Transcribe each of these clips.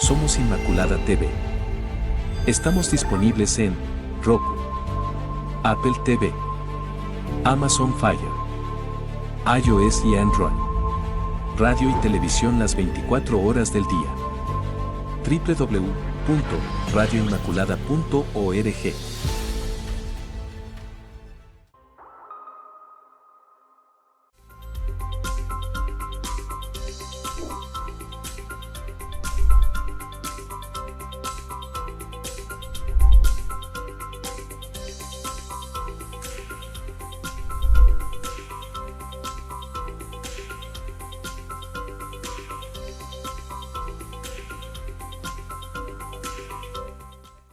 Somos Inmaculada TV. Estamos disponibles en Roku, Apple TV, Amazon Fire, iOS y Android. Radio y televisión las 24 horas del día. www.radioinmaculada.org.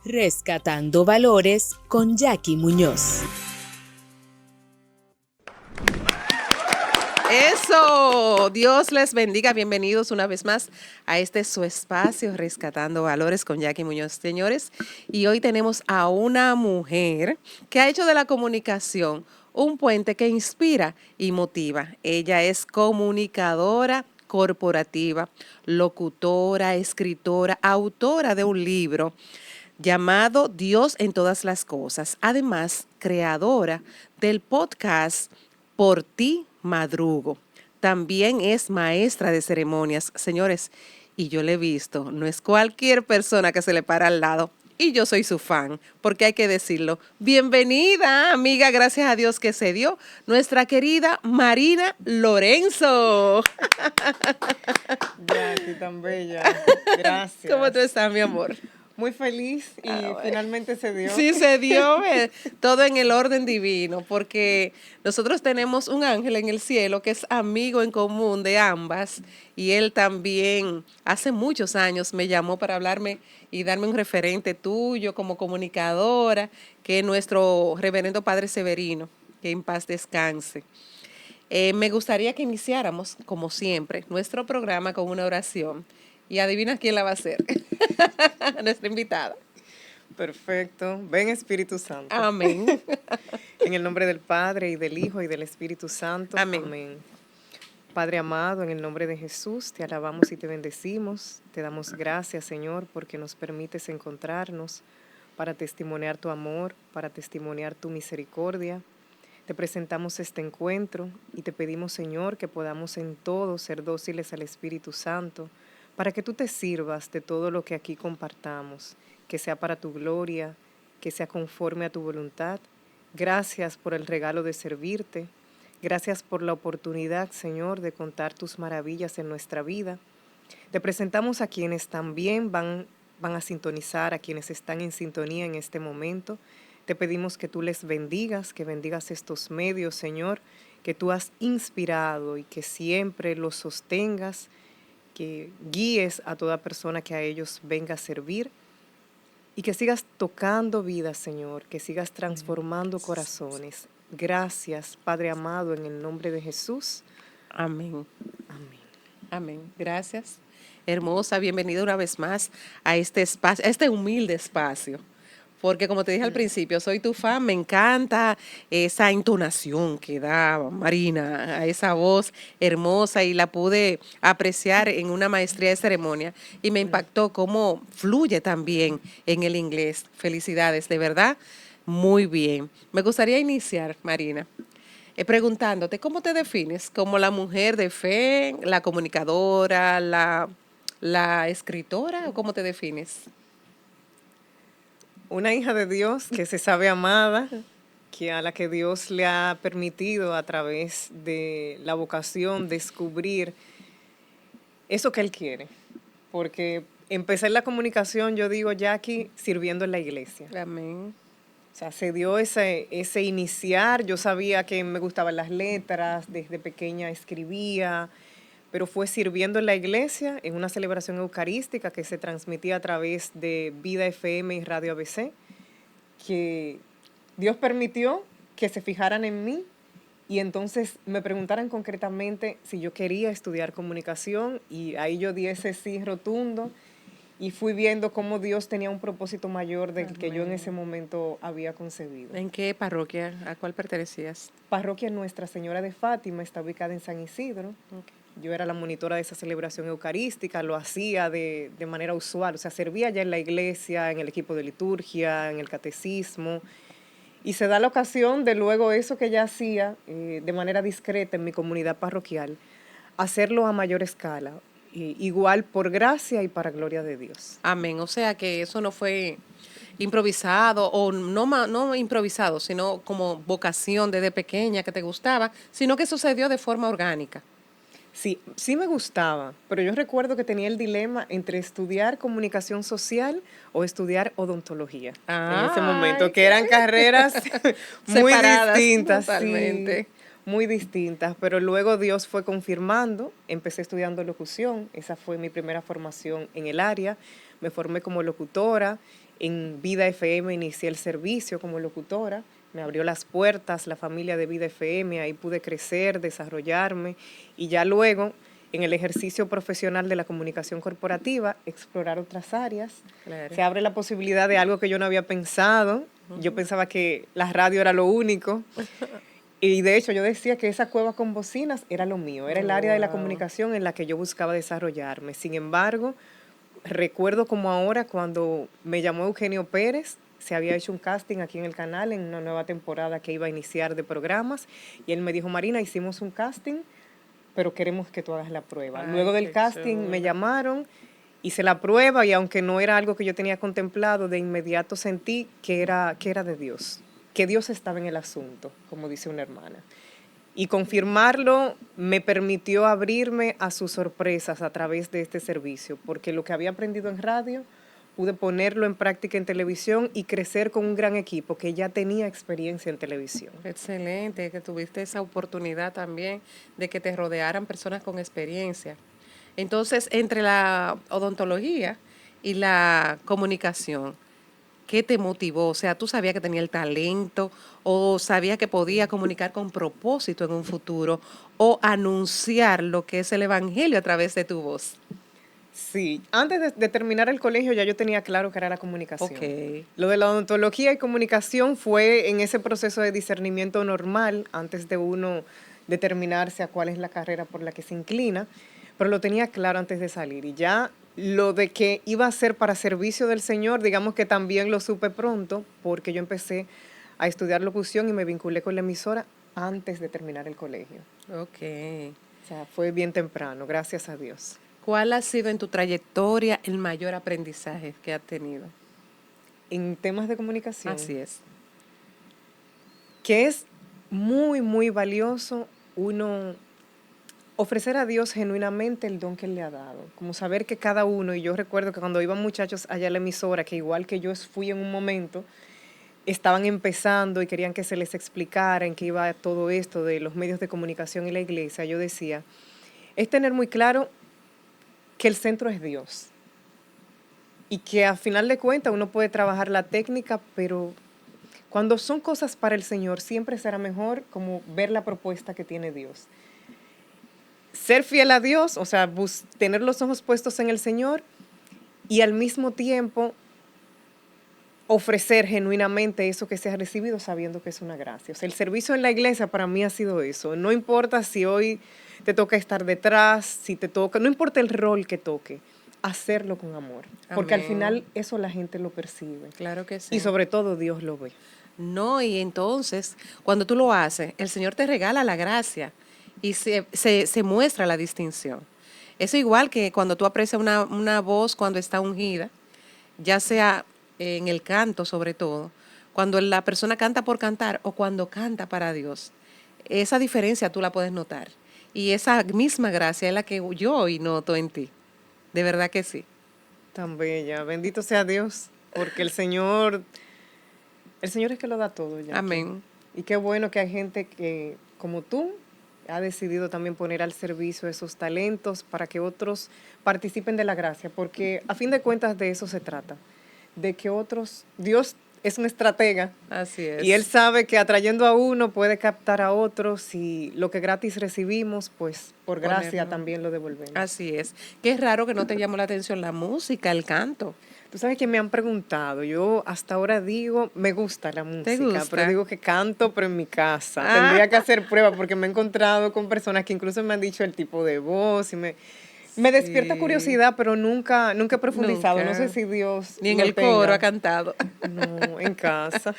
Rescatando Valores con Jackie Muñoz. ¡Eso! Dios les bendiga. Bienvenidos una vez más a este su espacio, Rescatando Valores con Jackie Muñoz, señores. Y hoy tenemos a una mujer que ha hecho de la comunicación un puente que inspira y motiva. Ella es comunicadora corporativa, locutora, escritora, autora de un libro llamado Dios en todas las cosas. Además, creadora del podcast Por ti madrugo. También es maestra de ceremonias, señores, y yo le he visto, no es cualquier persona que se le para al lado. Y yo soy su fan, porque hay que decirlo. Bienvenida, amiga, gracias a Dios que se dio, nuestra querida Marina Lorenzo. Jackie, tan bella. Gracias. ¿Cómo tú estás, mi amor? Muy feliz y finalmente se dio. Sí, se dio todo en el orden divino, porque nosotros tenemos un ángel en el cielo que es amigo en común de ambas, y él también hace muchos años me llamó para hablarme y darme un referente tuyo como comunicadora, que es nuestro reverendo Padre Severino, que en paz descanse. Me gustaría que iniciáramos, como siempre, nuestro programa con una oración. Y adivina quién la va a hacer. Nuestra invitada. Perfecto. Ven, Espíritu Santo. Amén. En el nombre del Padre, y del Hijo, y del Espíritu Santo. Amén. Amén. Padre amado, en el nombre de Jesús, te alabamos y te bendecimos. Te damos gracias, Señor, porque nos permites encontrarnos para testimoniar tu amor, para testimoniar tu misericordia. Te presentamos este encuentro y te pedimos, Señor, que podamos en todo ser dóciles al Espíritu Santo, para que tú te sirvas de todo lo que aquí compartamos, que sea para tu gloria, que sea conforme a tu voluntad. Gracias por el regalo de servirte. Gracias por la oportunidad, Señor, de contar tus maravillas en nuestra vida. Te presentamos a quienes también van a sintonizar, a quienes están en sintonía en este momento. Te pedimos que tú les bendigas, que bendigas estos medios, Señor, que tú has inspirado y que siempre los sostengas, que guíes a toda persona que a ellos venga a servir y que sigas tocando vidas, Señor, que sigas transformando corazones. Gracias, Padre amado, en el nombre de Jesús. Amén. Amén. Amén. Gracias. Hermosa, bienvenida una vez más a este espacio, a este humilde espacio. Porque como te dije al principio, soy tu fan, me encanta esa entonación que da Marina, a esa voz hermosa, y la pude apreciar en una maestría de ceremonia y me impactó cómo fluye también en el inglés. Felicidades, de verdad, muy bien. Me gustaría iniciar, Marina, preguntándote, ¿cómo te defines? ¿Como la mujer de fe, la comunicadora, la escritora, o cómo te defines? Una hija de Dios que se sabe amada, que a la que Dios le ha permitido a través de la vocación descubrir eso que Él quiere. Porque empecé en la comunicación, yo digo, Jackie, sirviendo en la iglesia. Amén. O sea, se dio ese iniciar. Yo sabía que me gustaban las letras, desde pequeña escribía, pero fue sirviendo en la iglesia, en una celebración eucarística que se transmitía a través de Vida FM y Radio ABC, que Dios permitió que se fijaran en mí y entonces me preguntaran concretamente si yo quería estudiar comunicación, y ahí yo di ese sí rotundo y fui viendo cómo Dios tenía un propósito mayor del que yo en ese momento había concebido. ¿En qué parroquia? ¿A cuál pertenecías? Parroquia Nuestra Señora de Fátima, está ubicada en San Isidro. Okay. Yo era la monitora de esa celebración eucarística, lo hacía de manera usual, o sea, servía ya en la iglesia, en el equipo de liturgia, en el catecismo. Y se da la ocasión de luego eso que ya hacía de manera discreta en mi comunidad parroquial, hacerlo a mayor escala, igual por gracia y para gloria de Dios. Amén. O sea que eso no fue improvisado o no, no improvisado, sino como vocación desde pequeña que te gustaba, sino que sucedió de forma orgánica. Sí, sí me gustaba, pero yo recuerdo que tenía el dilema entre estudiar comunicación social o estudiar odontología en ese momento, que eran carreras muy separadas distintas, totalmente. sí, muy distintas, pero luego Dios fue confirmando, empecé estudiando locución, esa fue mi primera formación en el área, me formé como locutora, en Vida FM inicié el servicio como locutora, me abrió las puertas la familia de Vida FM, ahí pude crecer, desarrollarme y ya luego en el ejercicio profesional de la comunicación corporativa explorar otras áreas. Claro. Se abre la posibilidad de algo que yo no había pensado. Yo pensaba que la radio era lo único. Y de hecho yo decía que esa cueva con bocinas era lo mío, era el área de la comunicación en la que yo buscaba desarrollarme. Sin embargo, recuerdo como ahora cuando me llamó Eugenio Pérez, se había hecho un casting aquí en el canal en una nueva temporada que iba a iniciar de programas y él me dijo, Marina, hicimos un casting, pero queremos que tú hagas la prueba. Ay, Luego del qué casting chulo. me llamaron, hice la prueba y aunque no era algo que yo tenía contemplado, de inmediato sentí que era de Dios, que Dios estaba en el asunto, como dice una hermana. Y confirmarlo me permitió abrirme a sus sorpresas a través de este servicio, porque lo que había aprendido en radio pude ponerlo en práctica en televisión y crecer con un gran equipo que ya tenía experiencia en televisión. Excelente, que tuviste esa oportunidad también de que te rodearan personas con experiencia. Entonces, entre la odontología y la comunicación, ¿qué te motivó? O sea, ¿tú sabías que tenía el talento o sabías que podía comunicar con propósito en un futuro o anunciar lo que es el evangelio a través de tu voz? Sí, antes de terminar el colegio ya yo tenía claro que era la comunicación. Ok. Lo de la odontología y comunicación fue en ese proceso de discernimiento normal, antes de uno determinarse a cuál es la carrera por la que se inclina, pero lo tenía claro antes de salir. Y ya lo de que iba a ser para servicio del Señor, digamos que también lo supe pronto, porque yo empecé a estudiar locución y me vinculé con la emisora antes de terminar el colegio. Ok. O sea, fue bien temprano, gracias a Dios. ¿Cuál ha sido en tu trayectoria el mayor aprendizaje que has tenido? En temas de comunicación, Así es. que es muy, muy valioso uno ofrecer a Dios genuinamente el don que Él le ha dado, como saber que cada uno, y yo recuerdo que cuando iban muchachos allá a la emisora, que igual que yo fui en un momento, estaban empezando y querían que se les explicara en qué iba todo esto de los medios de comunicación y la iglesia, yo decía, es tener muy claro que el centro es Dios y que a final de cuentas uno puede trabajar la técnica, pero cuando son cosas para el Señor siempre será mejor como ver la propuesta que tiene Dios. Ser fiel a Dios, o sea, tener los ojos puestos en el Señor y al mismo tiempo ofrecer genuinamente eso que se ha recibido sabiendo que es una gracia. O sea, el servicio en la iglesia para mí ha sido eso. No importa si hoy te toca estar detrás, si te toca, no importa el rol que toque, hacerlo con amor. Porque al Amén. final eso la gente lo percibe. Claro que sí. Y sobre todo Dios lo ve. No, y entonces, cuando tú lo haces, el Señor te regala la gracia y se muestra la distinción. Eso igual que cuando tú aprecias una voz cuando está ungida, ya sea en el canto sobre todo, cuando la persona canta por cantar o cuando canta para Dios. Esa diferencia tú la puedes notar. Y esa misma gracia es la que yo hoy noto en ti. De verdad que sí. Tan bella. Bendito sea Dios. Porque el Señor es que lo da todo ya. Amén. Y qué bueno que hay gente que, como tú, ha decidido también poner al servicio esos talentos para que otros participen de la gracia. Porque a fin de cuentas de eso se trata. De que otros, Dios es un estratega. Así es. Y él sabe que atrayendo a uno puede captar a otros y lo que gratis recibimos, pues por gracia Ponerlo. también lo devolvemos. Así es. Qué raro que no te llamó la atención la música, el canto. Tú sabes que me han preguntado, yo hasta ahora digo, me gusta la música, gusta? pero digo que canto, pero en mi casa. Ah. Tendría que hacer pruebas porque me he encontrado con personas que incluso me han dicho el tipo de voz y me despierta Sí. curiosidad, pero nunca he profundizado. Nunca. No sé si Dios Ni en lo el coro tenga. ha cantado. No, en casa.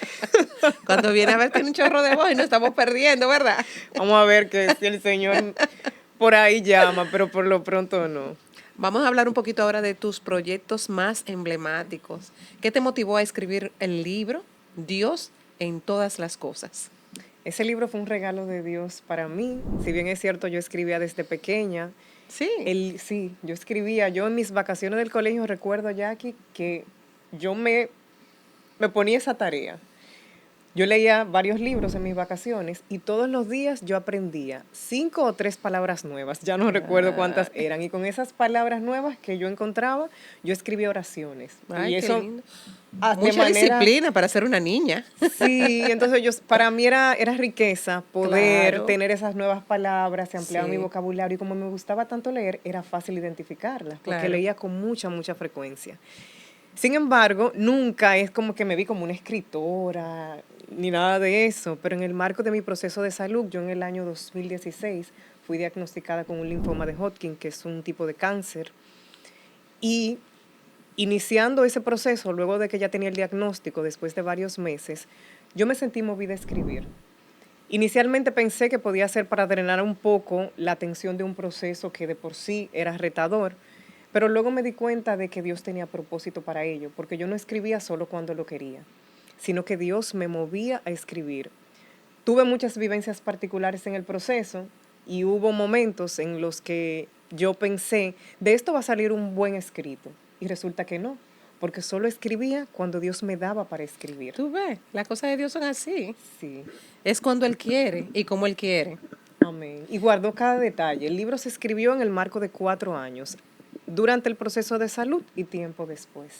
Cuando viene a ver tiene un chorro de voz y nos estamos perdiendo, ¿verdad? Vamos a ver que si el Señor por ahí llama, pero por lo pronto no. Vamos a hablar un poquito ahora de tus proyectos más emblemáticos. ¿Qué te motivó a escribir el libro Dios en todas las cosas? Ese libro fue un regalo de Dios para mí. Si bien es cierto, yo escribía desde pequeña. Sí. Sí, yo escribía. Yo en mis vacaciones del colegio recuerdo, Jackie, que yo me ponía esa tarea. Yo leía varios libros en mis vacaciones y todos los días yo aprendía 5 o 3 palabras nuevas. Ya no recuerdo cuántas eran. Y con esas palabras nuevas que yo encontraba, yo escribía oraciones. Ay, y qué eso lindo. de Mucha manera- disciplina para ser una niña. Sí, entonces para mí era riqueza poder Claro. tener esas nuevas palabras, se ampliaba Sí. mi vocabulario y como me gustaba tanto leer, era fácil identificarlas, porque Claro. leía con mucha frecuencia. Sin embargo, nunca es como que me vi como una escritora ni nada de eso, pero en el marco de mi proceso de salud, yo en el año 2016 fui diagnosticada con un linfoma de Hodgkin, que es un tipo de cáncer, y iniciando ese proceso, luego de que ya tenía el diagnóstico, después de varios meses, yo me sentí movida a escribir. Inicialmente pensé que podía ser para drenar un poco la atención de un proceso que de por sí era retador, pero luego me di cuenta de que Dios tenía propósito para ello, porque yo no escribía solo cuando lo quería, sino que Dios me movía a escribir. Tuve muchas vivencias particulares en el proceso y hubo momentos en los que yo pensé, de esto va a salir un buen escrito, y resulta que no, porque solo escribía cuando Dios me daba para escribir. Tú ves, las cosas de Dios son así. Sí. Es cuando Él quiere y como Él quiere. Amén. Y guardó cada detalle. El libro se escribió en el marco de 4 años, durante el proceso de salud y tiempo después.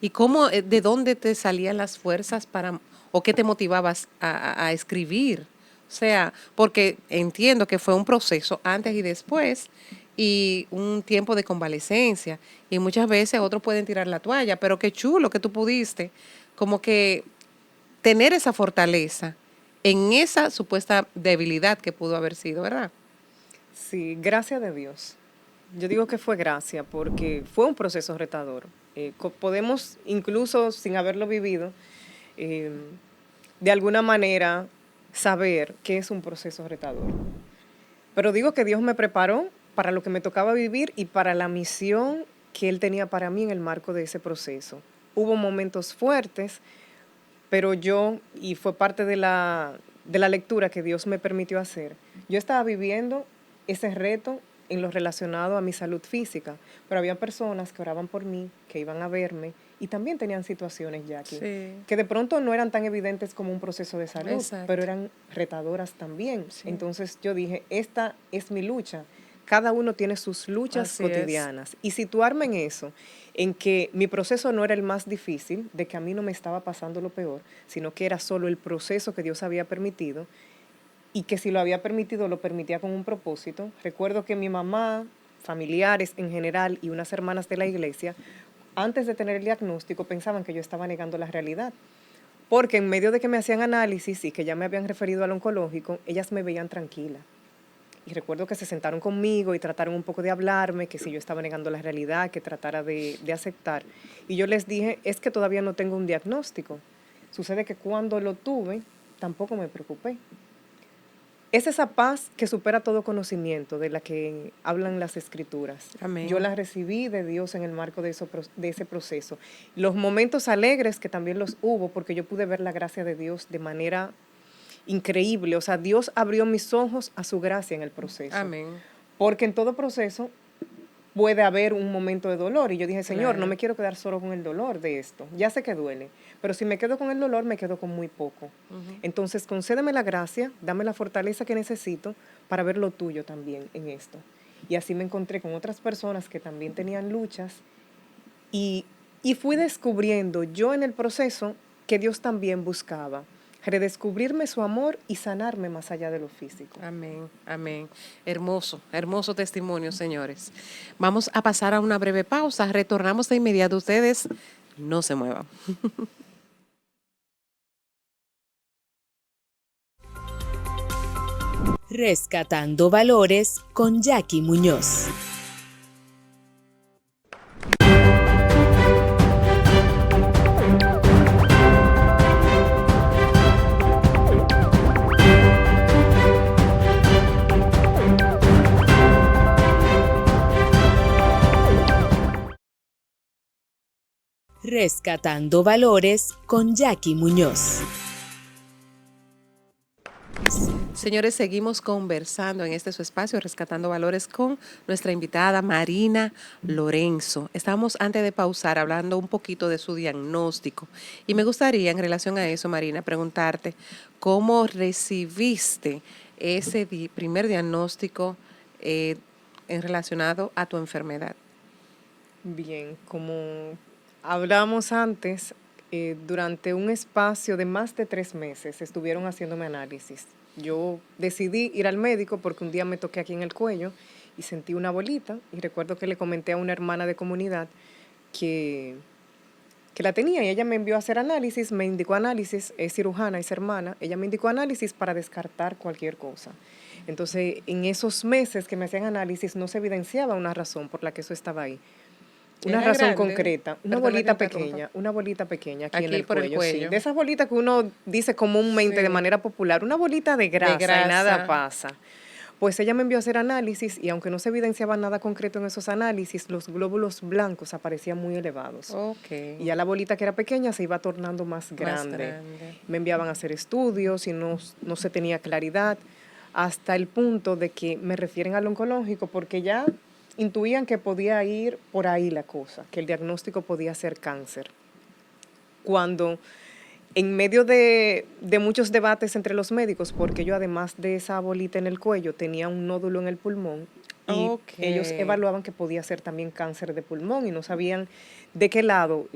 ¿Y cómo, de dónde te salían las fuerzas para, o qué te motivabas a escribir? O sea, porque entiendo que fue un proceso antes y después y un tiempo de convalecencia. Y muchas veces otros pueden tirar la toalla, pero qué chulo que tú pudiste como que tener esa fortaleza en esa supuesta debilidad que pudo haber sido, ¿verdad? Sí, gracias de Dios. Yo digo que fue gracia porque fue un proceso retador. Podemos, incluso sin haberlo vivido, de alguna manera saber que es un proceso retador. Pero digo que Dios me preparó para lo que me tocaba vivir y para la misión que Él tenía para mí en el marco de ese proceso. Hubo momentos fuertes, pero y fue parte de la lectura que Dios me permitió hacer, yo estaba viviendo ese reto en lo relacionado a mi salud física, pero había personas que oraban por mí, que iban a verme y también tenían situaciones, Jackie, Sí. que de pronto no eran tan evidentes como un proceso de salud, Exacto. pero eran retadoras también. Sí. Entonces yo dije, esta es mi lucha. Cada uno tiene sus luchas Así es. cotidianas. Y situarme en eso, en que mi proceso no era el más difícil, de que a mí no me estaba pasando lo peor, sino que era solo el proceso que Dios había permitido, y que si lo había permitido, lo permitía con un propósito. Recuerdo que mi mamá, familiares en general y unas hermanas de la iglesia, antes de tener el diagnóstico, pensaban que yo estaba negando la realidad. Porque en medio de que me hacían análisis y que ya me habían referido al oncológico, ellas me veían tranquila. Y recuerdo que se sentaron conmigo y trataron un poco de hablarme, que si yo estaba negando la realidad, que tratara de aceptar. Y yo les dije, es que todavía no tengo un diagnóstico. Sucede que cuando lo tuve, tampoco me preocupé. Es esa paz que supera todo conocimiento de la que hablan las escrituras. Amén. Yo la recibí de Dios en el marco de ese proceso. Los momentos alegres, que también los hubo, porque yo pude ver la gracia de Dios de manera increíble. O sea, Dios abrió mis ojos a su gracia en el proceso. Amén. Porque en todo proceso puede haber un momento de dolor. Y yo dije, Señor, Claro. no me quiero quedar solo con el dolor de esto. Ya sé que duele, pero si me quedo con el dolor, me quedo con muy poco. Entonces, concédeme la gracia, dame la fortaleza que necesito para ver lo tuyo también en esto. Y así me encontré con otras personas que también tenían luchas y Y fui descubriendo yo en el proceso que Dios también buscaba redescubrirme su amor y sanarme más allá de lo físico. Amén, amén. Hermoso, hermoso testimonio, señores. Vamos a pasar a una breve pausa. Retornamos de inmediato. Ustedes no se muevan. Rescatando Valores con Jackie Muñoz. Rescatando Valores con Jackie Muñoz. Señores, seguimos conversando en este su espacio, Rescatando Valores, con nuestra invitada Marina Lorenzo. Estamos antes de pausar hablando un poquito de su diagnóstico. Y me gustaría, en relación a eso, Marina, preguntarte cómo recibiste ese primer diagnóstico en relacionado a tu enfermedad. Bien, como hablamos antes, durante un espacio de más de 3 meses estuvieron haciéndome análisis. Yo decidí ir al médico porque un día me toqué aquí en el cuello y sentí una bolita y recuerdo que le comenté a una hermana de comunidad que la tenía y ella me envió a hacer análisis, me indicó análisis, es cirujana, es hermana, ella me indicó análisis para descartar cualquier cosa. Entonces, en esos meses que me hacían análisis no se evidenciaba una razón por la que eso estaba ahí. Una ¿Era razón grande? concreta, una Perdona que bolita pequeña aquí en Aquí el por el cuello, sí. cuello. De esas bolitas que uno dice comúnmente de Sí. manera popular, una bolita de grasa y grasa. nada pasa. Pues ella me envió a hacer análisis y aunque no se evidenciaba nada concreto en esos análisis, los glóbulos blancos aparecían muy elevados. Ok. Y ya la bolita que era pequeña se iba tornando más grande. Me enviaban a hacer estudios y no se tenía claridad, hasta el punto de que me refieren al oncológico porque ya intuían que podía ir por ahí la cosa, que el diagnóstico podía ser cáncer. Cuando en medio de muchos debates entre los médicos, porque yo además de esa bolita en el cuello tenía un nódulo en el pulmón y Ok. ellos evaluaban que podía ser también cáncer de pulmón y no sabían de qué lado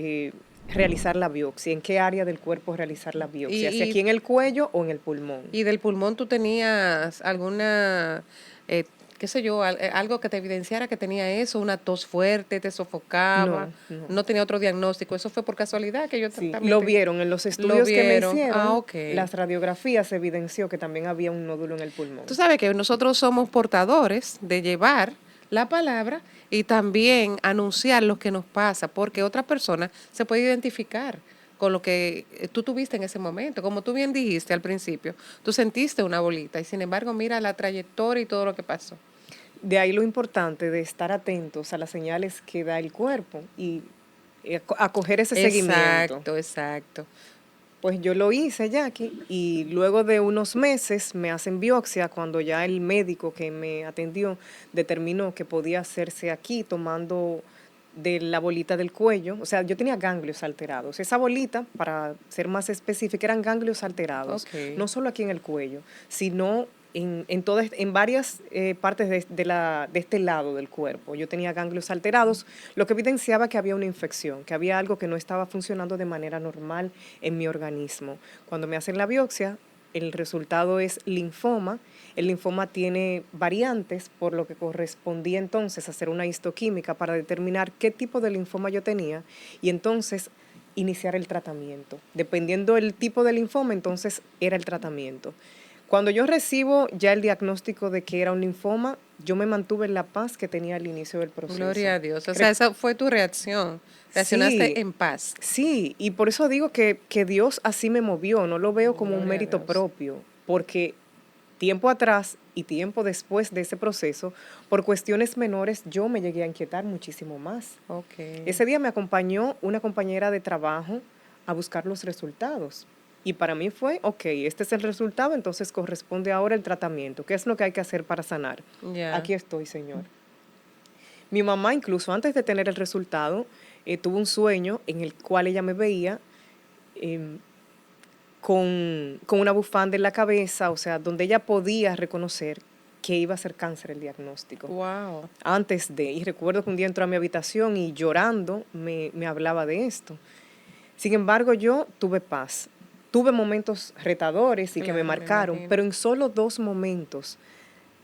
realizar la biopsia, en qué área del cuerpo realizar la biopsia, si aquí en el cuello o en el pulmón. ¿Y del pulmón tú tenías alguna, qué sé yo, algo que te evidenciara que tenía eso, una tos fuerte, te sofocaba? No tenía otro diagnóstico. ¿Eso fue por casualidad que yo Sí, también lo vieron en los estudios que me hicieron, ok. las radiografías se evidenció que también había un nódulo en el pulmón. Tú sabes que nosotros somos portadores de llevar la palabra y también anunciar lo que nos pasa, porque otra persona se puede identificar con lo que tú tuviste en ese momento. Como tú bien dijiste al principio, tú sentiste una bolita y sin embargo mira la trayectoria y todo lo que pasó. De ahí lo importante de estar atentos a las señales que da el cuerpo y acoger ese seguimiento. Exacto. Pues yo lo hice, Jackie, y luego de unos meses me hacen biopsia cuando ya el médico que me atendió determinó que podía hacerse aquí tomando de la bolita del cuello. O sea, yo tenía ganglios alterados. Esa bolita, para ser más específica, eran ganglios alterados. Ok. No solo aquí en el cuello, sino en varias partes de este lado del cuerpo. Yo tenía ganglios alterados, lo que evidenciaba que había una infección, que había algo que no estaba funcionando de manera normal en mi organismo. Cuando me hacen la biopsia, el resultado es linfoma. El linfoma tiene variantes, por lo que correspondía entonces hacer una histoquímica para determinar qué tipo de linfoma yo tenía y entonces iniciar el tratamiento. Dependiendo del tipo de linfoma, entonces era el tratamiento. Cuando yo recibo ya el diagnóstico de que era un linfoma, yo me mantuve en la paz que tenía al inicio del proceso. Gloria a Dios. O sea, esa fue tu reacción. Reaccionaste en paz. Sí, y por eso digo que Dios así me movió. No lo veo como un mérito propio, porque tiempo atrás y tiempo después de ese proceso, por cuestiones menores, yo me llegué a inquietar muchísimo más. Okay. Ese día me acompañó una compañera de trabajo a buscar los resultados. Y para mí fue, ok, este es el resultado, entonces corresponde ahora el tratamiento. ¿Qué es lo que hay que hacer para sanar? Yeah. Aquí estoy, Señor. Mi mamá, incluso antes de tener el resultado, tuvo un sueño en el cual ella me veía con una bufanda en la cabeza, o sea, donde ella podía reconocer que iba a ser cáncer el diagnóstico. Wow. Antes de, y recuerdo que un día entró a mi habitación y llorando me hablaba de esto. Sin embargo, yo tuve paz. Tuve momentos retadores y que Claro, me me marcaron, imagino. pero en solo 2 momentos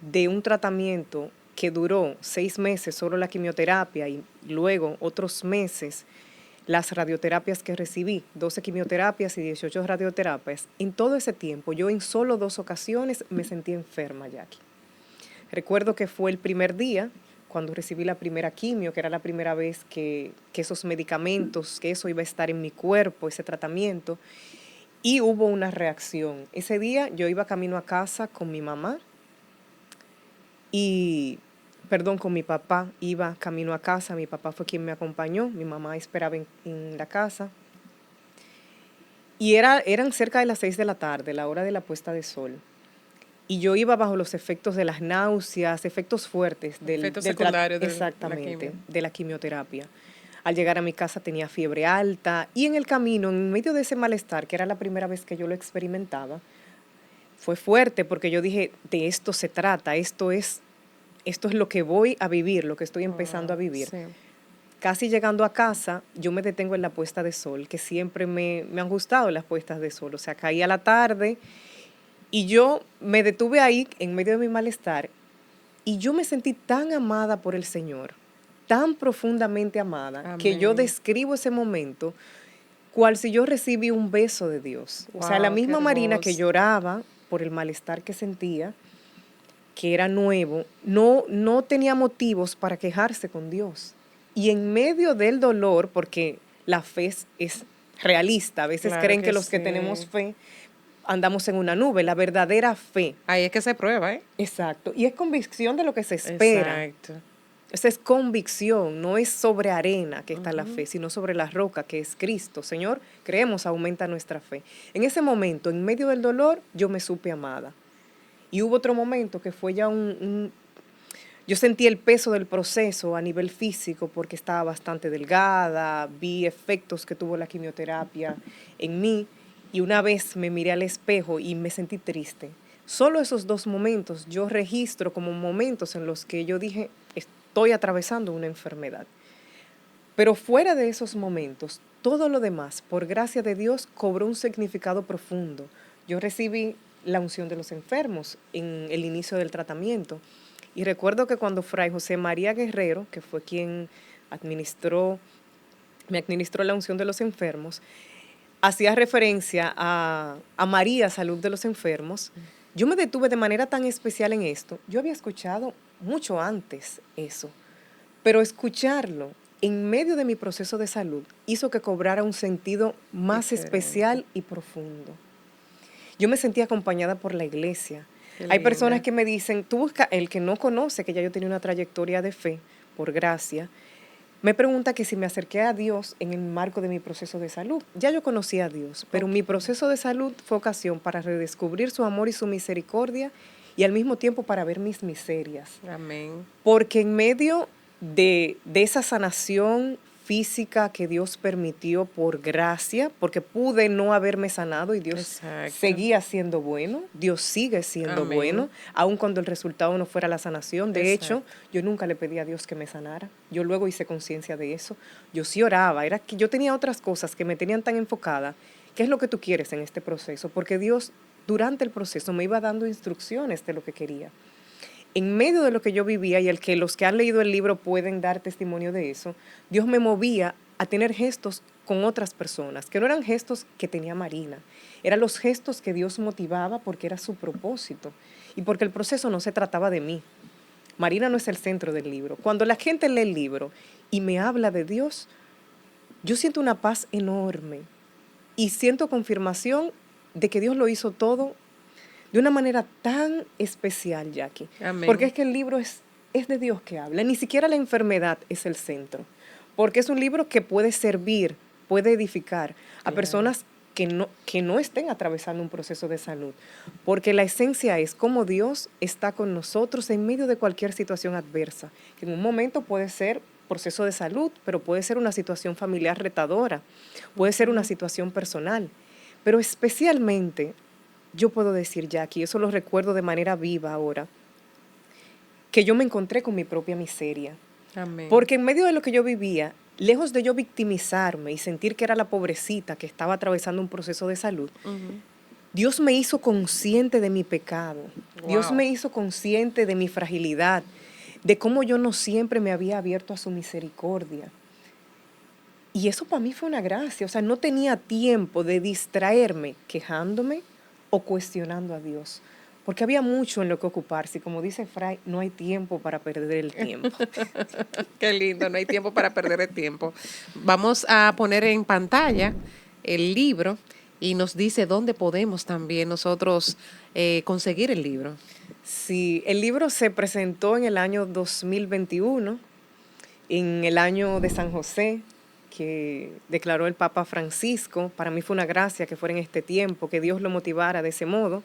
de un tratamiento que duró 6 meses, solo la quimioterapia, y luego otros meses, las radioterapias que recibí, 12 quimioterapias y 18 radioterapias, en todo ese tiempo, yo en solo 2 ocasiones me sentí enferma, Jackie. Recuerdo que fue el primer día, cuando recibí la primera quimio, que era la primera vez que esos medicamentos, que eso iba a estar en mi cuerpo, ese tratamiento, y hubo una reacción. Ese día yo iba camino a casa con mi mamá con mi papá, iba camino a casa, mi papá fue quien me acompañó, mi mamá esperaba en la casa, y eran cerca de las 6 de la tarde, la hora de la puesta de sol, y yo iba bajo los efectos de las náuseas, efectos fuertes Efectos secundarios de la exactamente, quimio. de la quimioterapia. Al llegar a mi casa tenía fiebre alta, y en el camino, en medio de ese malestar, que era la primera vez que yo lo experimentaba, fue fuerte porque yo dije, de esto se trata, esto es lo que voy a vivir, lo que estoy empezando a vivir. Sí. Casi llegando a casa, yo me detengo en la puesta de sol, que siempre me han gustado las puestas de sol. O sea, caía la tarde y yo me detuve ahí en medio de mi malestar y yo me sentí tan amada por el Señor, tan profundamente amada, que yo Amén. describo ese momento cual si yo recibí un beso de Dios. O sea, la Wow, qué misma Marina que hermoso. lloraba por el malestar que sentía, que era nuevo, no tenía motivos para quejarse con Dios. Y en medio del dolor, porque la fe es realista, a veces Claro creen que que los que sí. tenemos fe andamos en una nube, la verdadera fe. Ahí es que se prueba, ¿eh? Exacto. Y es convicción de lo que se espera. Exacto. Esa es convicción, no es sobre arena que está la fe, sino sobre la roca que es Cristo. Señor, creemos, aumenta nuestra fe. En ese momento, en medio del dolor, yo me supe amada. Y hubo otro momento que fue ya yo sentí el peso del proceso a nivel físico porque estaba bastante delgada, vi efectos que tuvo la quimioterapia en mí y una vez me miré al espejo y me sentí triste. Solo esos 2 momentos yo registro como momentos en los que yo dije, estoy atravesando una enfermedad. Pero fuera de esos momentos, todo lo demás, por gracia de Dios, cobró un significado profundo. Yo recibí la unción de los enfermos en el inicio del tratamiento. Y recuerdo que cuando Fray José María Guerrero, que fue quien me administró la unción de los enfermos, hacía referencia a María, salud de los enfermos, yo me detuve de manera tan especial en esto. Yo había escuchado mucho antes eso, pero escucharlo en medio de mi proceso de salud hizo que cobrara un sentido más Diferente. especial y profundo. Yo me sentí acompañada por la iglesia. Qué Hay linda. personas que me dicen, tú busca, el que no conoce que ya yo tenía una trayectoria de fe, por gracia, me pregunta que si me acerqué a Dios en el marco de mi proceso de salud. Ya yo conocía a Dios, pero mi proceso de salud fue ocasión para redescubrir su amor y su misericordia y al mismo tiempo para ver mis miserias. Amén. Porque en medio de esa sanación física que Dios permitió por gracia, porque pude no haberme sanado y Dios Exacto. seguía siendo bueno, Dios sigue siendo Amén. bueno, aun cuando el resultado no fuera la sanación. De hecho, Exacto. yo nunca le pedí a Dios que me sanara. Yo luego hice conciencia de eso. Yo sí oraba, era que yo tenía otras cosas que me tenían tan enfocada. ¿Qué es lo que tú quieres en este proceso? Porque Dios durante el proceso me iba dando instrucciones de lo que quería. En medio de lo que yo vivía, y los que han leído el libro pueden dar testimonio de eso, Dios me movía a tener gestos con otras personas, que no eran gestos que tenía Marina, eran los gestos que Dios motivaba porque era su propósito y porque el proceso no se trataba de mí. Marina no es el centro del libro. Cuando la gente lee el libro y me habla de Dios, yo siento una paz enorme y siento confirmación de que Dios lo hizo todo de una manera tan especial, Jackie. Amén. Porque es que el libro es de Dios que habla. Ni siquiera la enfermedad es el centro. Porque es un libro que puede servir, puede edificar a personas que no estén atravesando un proceso de salud. Porque la esencia es cómo Dios está con nosotros en medio de cualquier situación adversa. Que en un momento puede ser proceso de salud, pero puede ser una situación familiar retadora, puede ser una situación personal. Pero especialmente, yo puedo decir, Jackie, eso lo recuerdo de manera viva ahora, que yo me encontré con mi propia miseria. Amén. Porque en medio de lo que yo vivía, lejos de yo victimizarme y sentir que era la pobrecita que estaba atravesando un proceso de salud, Dios me hizo consciente de mi pecado. Dios Wow. me hizo consciente de mi fragilidad, de cómo yo no siempre me había abierto a su misericordia. Y eso para mí fue una gracia. O sea, no tenía tiempo de distraerme quejándome o cuestionando a Dios. Porque había mucho en lo que ocuparse. Y como dice Fray, no hay tiempo para perder el tiempo. Qué lindo, no hay tiempo para perder el tiempo. Vamos a poner en pantalla el libro y nos dice dónde podemos también nosotros conseguir el libro. Sí, el libro se presentó en el año 2021, en el año de San José, que declaró el Papa Francisco. Para mí fue una gracia que fuera en este tiempo, que Dios lo motivara de ese modo.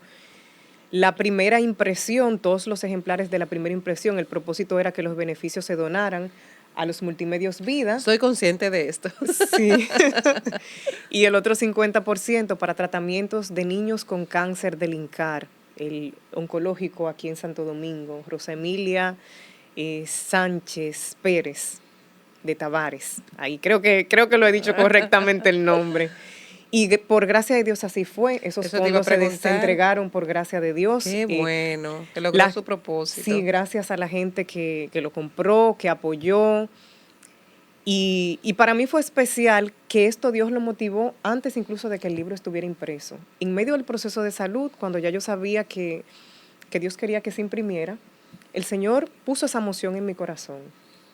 La primera impresión, todos los ejemplares de la primera impresión, el propósito era que los beneficios se donaran a los Multimedios Vida. Soy consciente de esto. Sí. Y el otro 50% para tratamientos de niños con cáncer del INCAR, el oncológico aquí en Santo Domingo, Rosa Emilia Sánchez Pérez de Tavares. Ahí creo que lo he dicho correctamente el nombre. Y por gracia de Dios así fue. Esos Eso te iba a fondos se preguntar. entregaron por gracia de Dios. Qué bueno, que logró su propósito. Sí, gracias a la gente que lo compró, que apoyó. Y para mí fue especial que esto Dios lo motivó antes incluso de que el libro estuviera impreso. En medio del proceso de salud, cuando ya yo sabía que Dios quería que se imprimiera, el Señor puso esa emoción en mi corazón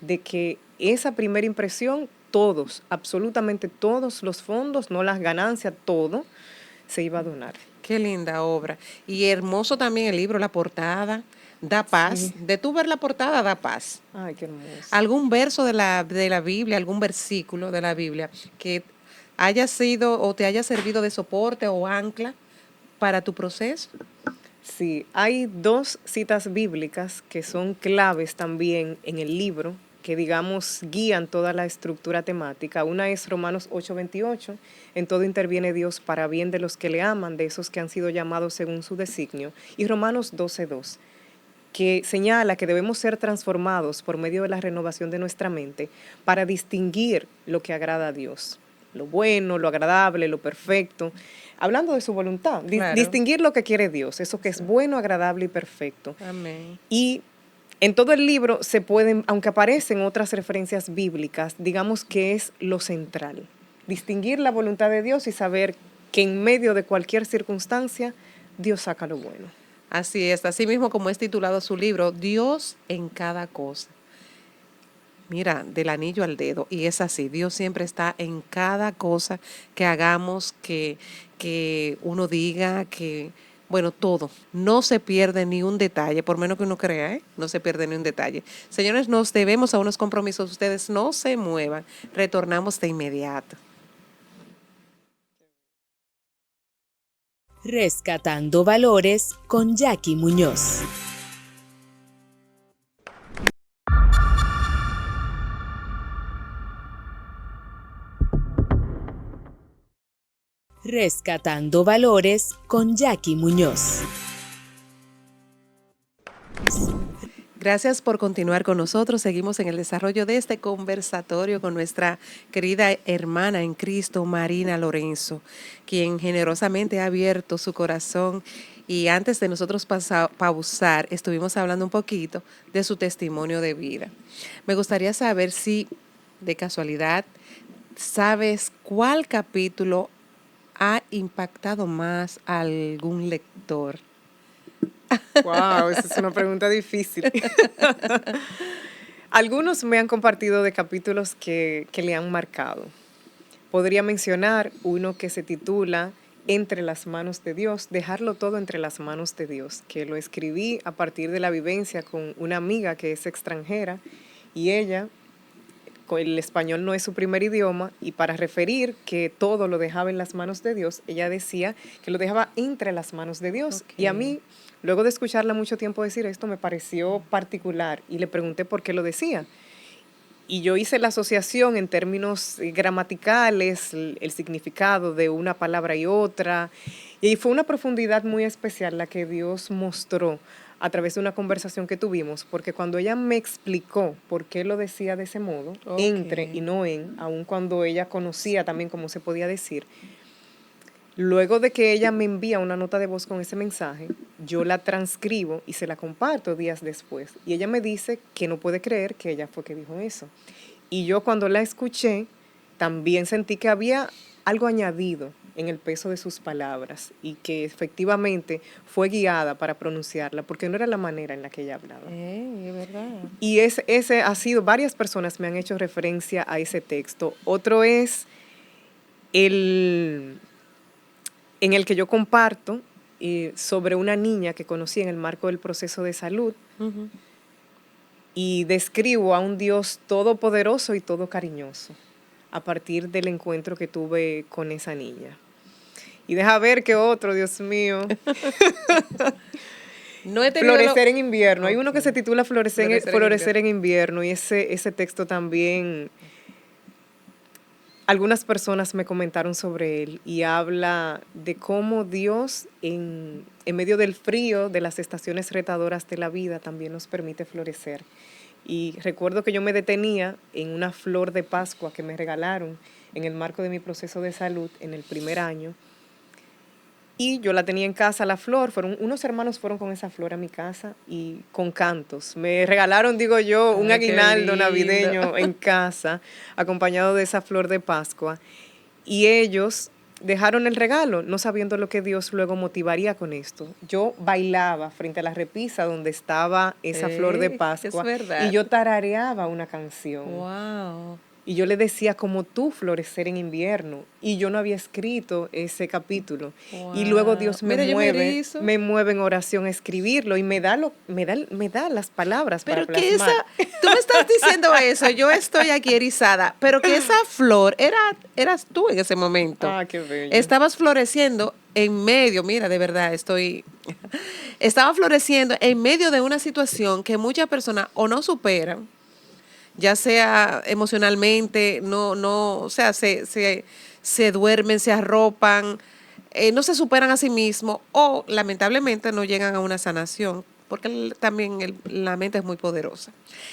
de que esa primera impresión, todos, absolutamente todos los fondos, no las ganancias, todo, se iba a donar. Qué linda obra. Y hermoso también el libro, la portada, da paz. Sí. De tú ver la portada, da paz. Ay, qué hermoso. ¿Algún verso de la Biblia, algún versículo de la Biblia que haya sido o te haya servido de soporte o ancla para tu proceso? Sí, hay 2 citas bíblicas que son claves también en el libro, que digamos guían toda la estructura temática. Una es Romanos 8:28, en todo interviene Dios para bien de los que le aman, de esos que han sido llamados según su designio. Y Romanos 12:2, que señala que debemos ser transformados por medio de la renovación de nuestra mente para distinguir lo que agrada a Dios, lo bueno, lo agradable, lo perfecto, hablando de su voluntad, Claro. distinguir lo que quiere Dios, eso que es bueno, agradable y perfecto. Amén. Y en todo el libro se pueden, aunque aparecen otras referencias bíblicas, digamos que es lo central, distinguir la voluntad de Dios y saber que en medio de cualquier circunstancia Dios saca lo bueno. Así es, así mismo como es titulado su libro, Dios en cada cosa. Mira, del anillo al dedo, y es así, Dios siempre está en cada cosa que hagamos, que uno diga, que, bueno, todo, no se pierde ni un detalle, por menos que uno crea, ¿eh? No se pierde ni un detalle. Señores, nos debemos a unos compromisos, ustedes no se muevan, retornamos de inmediato. Rescatando Valores con Jackie Muñoz. Rescatando Valores con Jackie Muñoz. Gracias por continuar con nosotros. Seguimos en el desarrollo de este conversatorio con nuestra querida hermana en Cristo, Marina Lorenzo, quien generosamente ha abierto su corazón. Y antes de nosotros pausar, estuvimos hablando un poquito de su testimonio de vida. Me gustaría saber si, de casualidad, sabes cuál capítulo ha impactado más a algún lector. Wow, esa es una pregunta difícil. Algunos me han compartido de capítulos que le han marcado. Podría mencionar uno que se titula Entre las manos de Dios, dejarlo todo entre las manos de Dios, que lo escribí a partir de la vivencia con una amiga que es extranjera y ella, el español no es su primer idioma, y para referir que todo lo dejaba en las manos de Dios, ella decía que lo dejaba entre las manos de Dios. Okay. Y a mí, luego de escucharla mucho tiempo decir esto, me pareció particular y le pregunté por qué lo decía. Y yo hice la asociación en términos gramaticales, el significado de una palabra y otra, y fue una profundidad muy especial la que Dios mostró a través de una conversación que tuvimos, porque cuando ella me explicó por qué lo decía de ese modo, Ok. entre y no en, aun cuando ella conocía también cómo se podía decir, luego de que ella me envía una nota de voz con ese mensaje, yo la transcribo y se la comparto días después. Y ella me dice que no puede creer que ella fue que dijo eso. Y yo cuando la escuché, también sentí que había algo añadido en el peso de sus palabras y que efectivamente fue guiada para pronunciarla, porque no era la manera en la que ella hablaba. Es verdad. Y ese ha sido, varias personas me han hecho referencia a ese texto. Otro es el en el que yo comparto sobre una niña que conocí en el marco del proceso de salud Ujú. y describo a un Dios todopoderoso y todo cariñoso a partir del encuentro que tuve con esa niña. Y deja ver que otro, Dios mío, No he tenido Florecer en invierno. Hay uno que Ok. se titula Florecer en Florecer en invierno y ese texto también, algunas personas me comentaron sobre él y habla de cómo Dios en medio del frío, de las estaciones retadoras de la vida, también nos permite florecer. Y recuerdo que yo me detenía en una flor de Pascua que me regalaron en el marco de mi proceso de salud en el primer año. Y yo la tenía en casa, la flor, unos hermanos fueron con esa flor a mi casa y con cantos. Me regalaron, digo yo, un Ay, qué aguinaldo lindo. navideño en casa, acompañado de esa flor de Pascua. Y ellos dejaron el regalo, no sabiendo lo que Dios luego motivaría con esto. Yo bailaba frente a la repisa donde estaba esa flor de Es Pascua verdad. y yo tarareaba una canción. Wow. Y yo le decía, como tú, florecer en invierno. Y yo no había escrito ese capítulo. Y luego Dios Mira, yo me erizo. me mueve en oración a escribirlo y me da las palabras Pero para que plasmar. tú me estás diciendo eso, yo estoy aquí erizada, pero que esa flor eras tú en ese momento. Ah, qué bello. Estabas floreciendo en medio, mira, de verdad, estaba floreciendo en medio de una situación que muchas personas o no superan, ya sea emocionalmente, o sea, se duermen, se arropan, no se superan a sí mismos o lamentablemente no llegan a una sanación, porque también la mente es muy poderosa.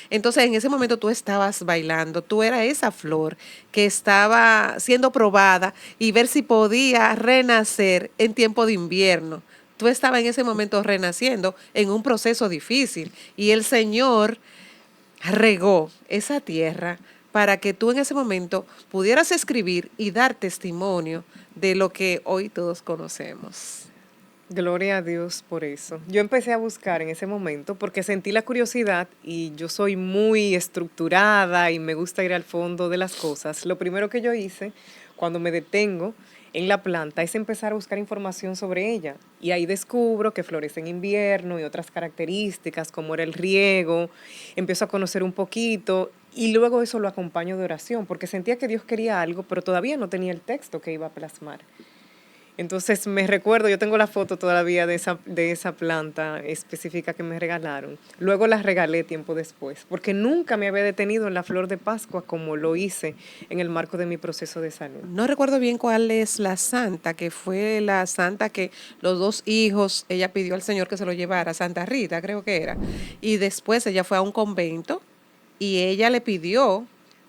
Entonces en ese momento tú estabas bailando, tú eras esa flor que estaba siendo probada y ver si podía renacer en tiempo de invierno. Tú estabas en ese momento renaciendo en un proceso difícil y el Señor regó esa tierra para que tú en ese momento pudieras escribir y dar testimonio de lo que hoy todos conocemos. Gloria a Dios por eso. Yo empecé a buscar en ese momento porque sentí la curiosidad y yo soy muy estructurada y me gusta ir al fondo de las cosas. Lo primero que yo hice cuando me detengo en la planta es empezar a buscar información sobre ella. Y ahí descubro que florece en invierno y otras características como era el riego. Empiezo a conocer un poquito y luego eso lo acompaño de oración porque sentía que Dios quería algo, pero todavía no tenía el texto que iba a plasmar. Entonces me recuerdo, yo tengo la foto todavía de esa planta específica que me regalaron. Luego la regalé tiempo después, porque nunca me había detenido en la flor de Pascua como lo hice en el marco de mi proceso de salud. No recuerdo bien cuál es la santa, que fue la santa que los dos hijos, ella pidió al Señor que se lo llevara, Santa Rita creo que era, y después ella fue a un convento y ella le pidió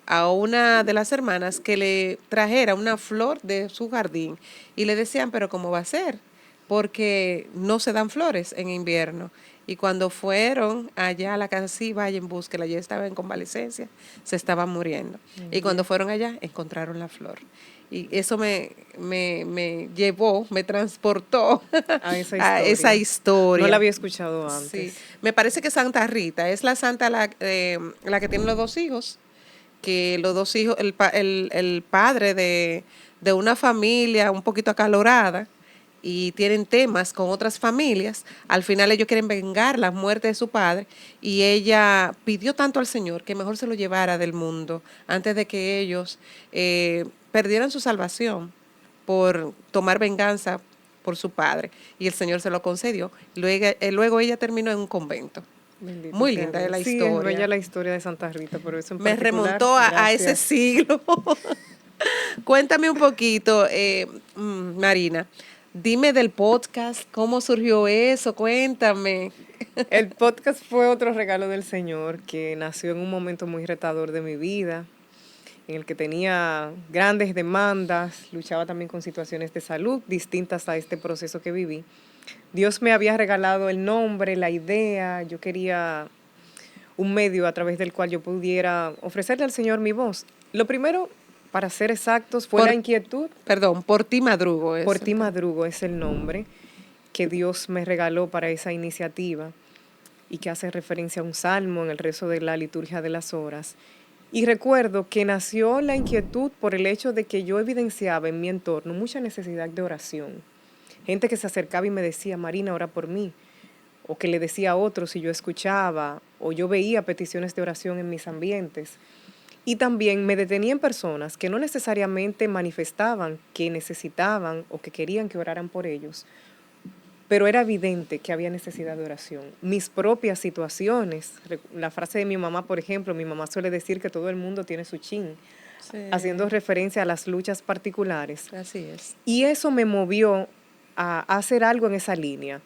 a una de las hermanas que le trajera una flor de su jardín y le decían, pero ¿cómo va a ser? Porque no se dan flores en invierno. Y cuando fueron allá a la casa, sí, vaya en búsqueda, ya estaba en convalecencia, se estaba muriendo. Y cuando fueron allá, encontraron la flor. Y eso me llevó, me transportó a esa historia. No la había escuchado antes. Sí, me parece que Santa Rita es la santa la que tiene los dos hijos, que los dos hijos, el padre de una familia un poquito acalorada y tienen temas con otras familias, al final ellos quieren vengar la muerte de su padre y ella pidió tanto al Señor que mejor se lo llevara del mundo antes de que ellos perdieran su salvación por tomar venganza por su padre y el Señor se lo concedió. Luego ella terminó en un convento. Bendito Muy sea linda Dios. la Sí, historia. es bella la historia de Santa Rita, pero eso en Me particular, remontó a ese siglo. Cuéntame un poquito, Marina, Dime del podcast, ¿cómo surgió eso? Cuéntame. El podcast fue otro regalo del Señor que nació en un momento muy retador de mi vida, en el que tenía grandes demandas, luchaba también con situaciones de salud distintas a este proceso que viví. Dios me había regalado el nombre, la idea, yo quería un medio a través del cual yo pudiera ofrecerle al Señor mi voz. Lo primero, para ser exactos, fue Por, la inquietud. perdón, por ti madrugo Por eso. ti madrugo es el nombre que Dios me regaló para esa iniciativa y que hace referencia a un salmo en el rezo de la liturgia de las horas. Y recuerdo que nació la inquietud por el hecho de que yo evidenciaba en mi entorno mucha necesidad de oración. Gente que se acercaba y me decía, Marina, ora por mí. O que le decía a otros si yo escuchaba, o yo veía peticiones de oración en mis ambientes. Y también me detenía en personas que no necesariamente manifestaban que necesitaban o que querían que oraran por ellos, pero era evidente que había necesidad de oración. Mis propias situaciones, la frase de mi mamá, por ejemplo, mi mamá suele decir que todo el mundo tiene su chin, Sí, haciendo referencia a las luchas particulares. así es. Y eso me movió a hacer algo en esa línea.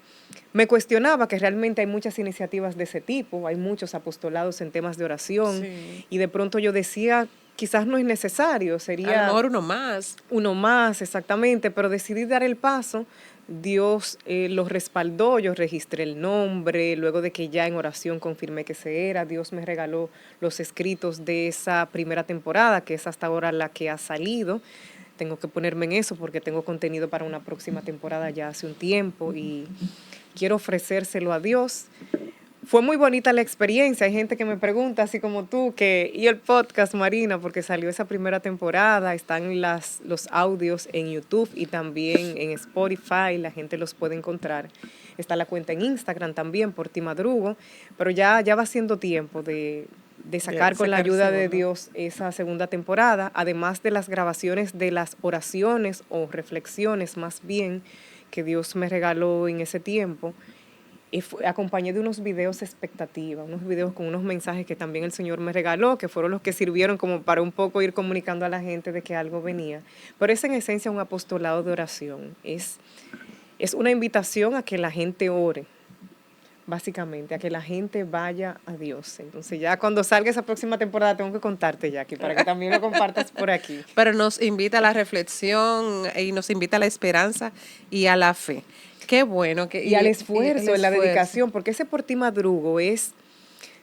Me cuestionaba que realmente hay muchas iniciativas de ese tipo, hay muchos apostolados en temas de oración, Sí. y de pronto yo decía, quizás no es necesario, A lo sería mejor uno más. uno más, exactamente, pero decidí dar el paso. Dios lo respaldó, yo registré el nombre, luego de que ya en oración confirmé que ese era, Dios me regaló los escritos de esa primera temporada, que es hasta ahora la que ha salido. Tengo que ponerme en eso porque tengo contenido para una próxima temporada ya hace un tiempo y quiero ofrecérselo a Dios. Fue muy bonita la experiencia. Hay gente que me pregunta, así como tú, y el podcast, Marina, porque salió esa primera temporada, están los audios en YouTube y también en Spotify, la gente los puede encontrar. Está la cuenta en Instagram también, por Ti Madrugo, pero ya va siendo tiempo de sacar con la sacar ayuda de segundo. Dios esa segunda temporada, además de las grabaciones de las oraciones o reflexiones más bien que Dios me regaló en ese tiempo. Y acompañé de unos videos expectativa, unos videos con unos mensajes que también el Señor me regaló, que fueron los que sirvieron como para un poco ir comunicando a la gente de que algo venía. Pero es en esencia un apostolado de oración. Es una invitación a que la gente ore, básicamente, a que la gente vaya a Dios. Entonces ya cuando salga esa próxima temporada tengo que contarte, Jackie, para que también lo compartas por aquí. Pero nos invita a la reflexión y nos invita a la esperanza y a la fe. Qué bueno. Y al esfuerzo, el en la esfuerzo. dedicación, porque ese por ti madrugo es,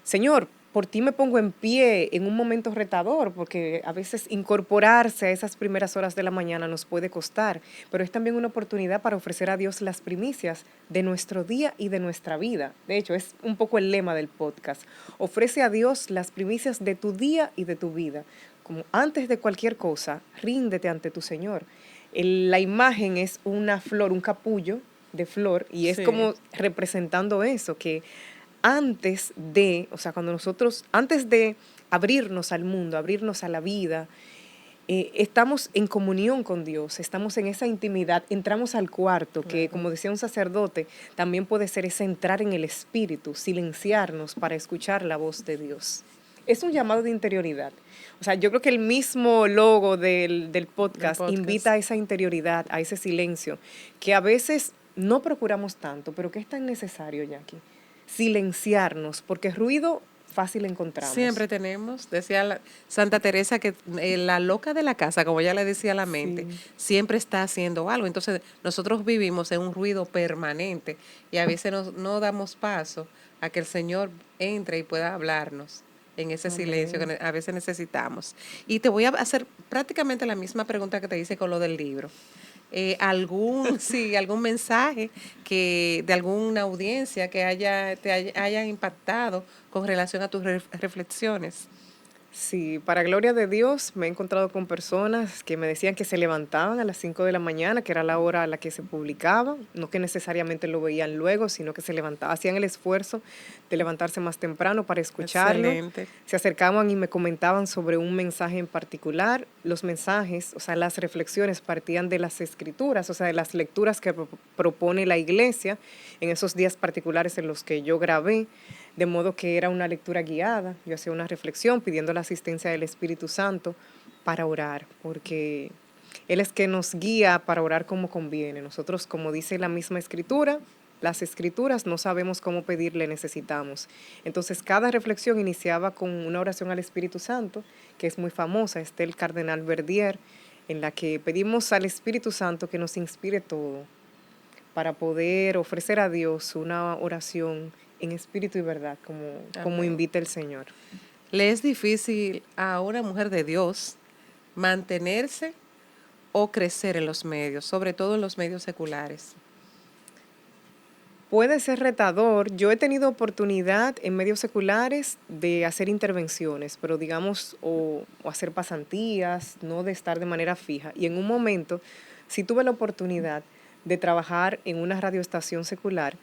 Señor, por ti me pongo en pie en un momento retador, porque a veces incorporarse a esas primeras horas de la mañana nos puede costar, pero es también una oportunidad para ofrecer a Dios las primicias de nuestro día y de nuestra vida. De hecho, es un poco el lema del podcast. Ofrece a Dios las primicias de tu día y de tu vida. Como antes de cualquier cosa, ríndete ante tu Señor. La imagen es una flor, un capullo de flor, y es Sí. como representando eso, que antes de abrirnos al mundo, abrirnos a la vida, estamos en comunión con Dios, estamos en esa intimidad, entramos al cuarto, que como decía un sacerdote, también puede ser ese entrar en el espíritu, silenciarnos para escuchar la voz de Dios. Es un llamado de interioridad. O sea, yo creo que el mismo logo del podcast invita a esa interioridad, a ese silencio, que a veces no procuramos tanto, pero que es tan necesario, Jackie. Silenciarnos, porque ruido fácil encontramos. Siempre tenemos, decía Santa Teresa, que la loca de la casa, como ella le decía a la mente, Sí. siempre está haciendo algo. Entonces, nosotros vivimos en un ruido permanente y a veces no damos paso a que el Señor entre y pueda hablarnos en ese silencio que a veces necesitamos. Y te voy a hacer prácticamente la misma pregunta que te hice con lo del libro. Algún mensaje de alguna audiencia que haya impactado con relación a tus reflexiones. Sí, para gloria de Dios me he encontrado con personas que me decían que se levantaban a las 5 de la mañana, que era la hora a la que se publicaba, no que necesariamente lo veían luego, sino que se levantaban, hacían el esfuerzo de levantarse más temprano para escucharlo. Excelente. Se acercaban y me comentaban sobre un mensaje en particular. Los mensajes, o sea, las reflexiones partían de las escrituras, o sea, de las lecturas que propone la iglesia en esos días particulares en los que yo grabé. De modo que era una lectura guiada, yo hacía una reflexión pidiendo la asistencia del Espíritu Santo para orar, porque Él es que nos guía para orar como conviene. Nosotros, como dice la misma escritura, las escrituras no sabemos cómo pedirle, necesitamos. Entonces, cada reflexión iniciaba con una oración al Espíritu Santo, que es muy famosa, es del cardenal Verdier, en la que pedimos al Espíritu Santo que nos inspire todo para poder ofrecer a Dios una oración en espíritu y verdad, como Amén. invita el Señor. ¿Le es difícil a una mujer de Dios mantenerse o crecer en los medios, sobre todo en los medios seculares? Puede ser retador. Yo he tenido oportunidad en medios seculares de hacer intervenciones, pero digamos, o hacer pasantías, no de estar de manera fija. Y en un momento, sí tuve la oportunidad de trabajar en una radioestación secular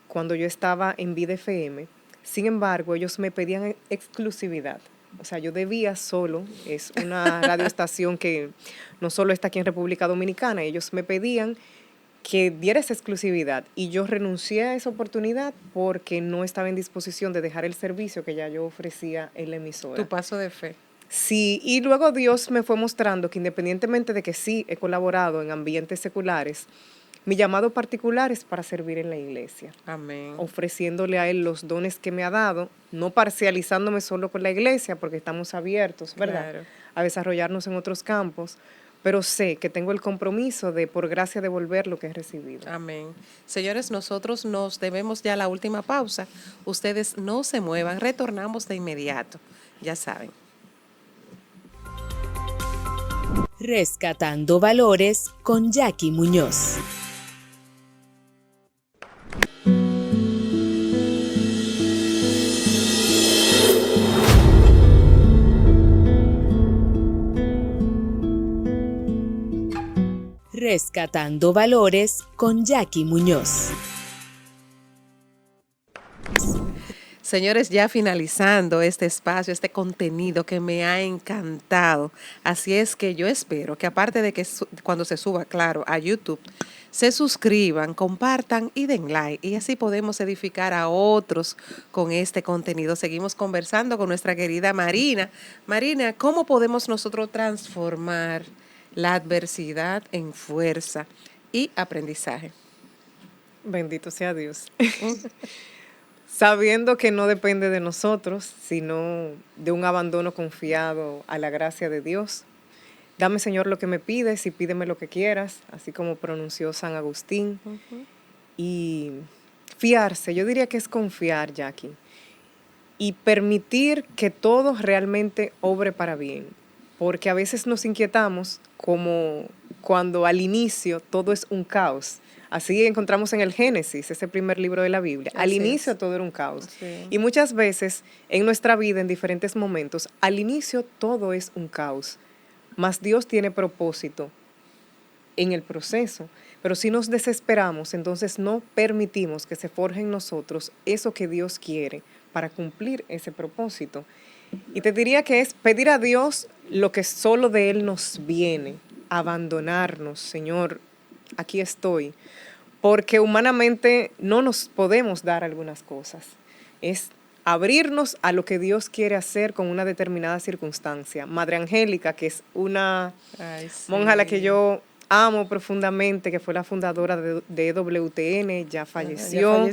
cuando yo estaba en Vida FM. Sin embargo, ellos me pedían exclusividad. O sea, yo debía solo, es una radioestación que no solo está aquí en República Dominicana, ellos me pedían que diera esa exclusividad y yo renuncié a esa oportunidad porque no estaba en disposición de dejar el servicio que ya yo ofrecía en la emisora. Tu paso de fe. Sí, y luego Dios me fue mostrando que independientemente de que sí he colaborado en ambientes seculares, mi llamado particular es para servir en la iglesia, Amén. ofreciéndole a Él los dones que me ha dado, no parcializándome solo con la iglesia, porque estamos abiertos, ¿verdad?, Claro. a desarrollarnos en otros campos, pero sé que tengo el compromiso de, por gracia, devolver lo que he recibido. Amén. Señores, nosotros nos debemos ya la última pausa. Ustedes no se muevan, retornamos de inmediato. Ya saben. Rescatando Valores con Jackie Muñoz. Rescatando Valores con Jackie Muñoz. Señores, ya finalizando este espacio, este contenido que me ha encantado. Así es que yo espero que aparte de que cuando se suba, claro, a YouTube, se suscriban, compartan y den like. Y así podemos edificar a otros con este contenido. Seguimos conversando con nuestra querida Marina. Marina, ¿cómo podemos nosotros transformar la adversidad en fuerza y aprendizaje? Bendito sea Dios. Sabiendo que no depende de nosotros, sino de un abandono confiado a la gracia de Dios. Dame, Señor, lo que me pides y pídeme lo que quieras, así como pronunció San Agustín. Y fiarse, yo diría que es confiar, Jackie, y permitir que todo realmente obre para bien, porque a veces nos inquietamos como cuando al inicio todo es un caos. Así encontramos en el Génesis, ese primer libro de la Biblia. Al inicio todo era un caos. Sí. Y muchas veces en nuestra vida, en diferentes momentos, al inicio todo es un caos. Mas Dios tiene propósito en el proceso. Pero si nos desesperamos, entonces no permitimos que se forje en nosotros eso que Dios quiere para cumplir ese propósito. Y te diría que es pedir a Dios lo que solo de Él nos viene, abandonarnos, Señor, aquí estoy, porque humanamente no nos podemos dar algunas cosas. Es abrirnos a lo que Dios quiere hacer con una determinada circunstancia. Madre Angélica, que es una monja a la que yo amo profundamente, que fue la fundadora de EWTN, ya falleció.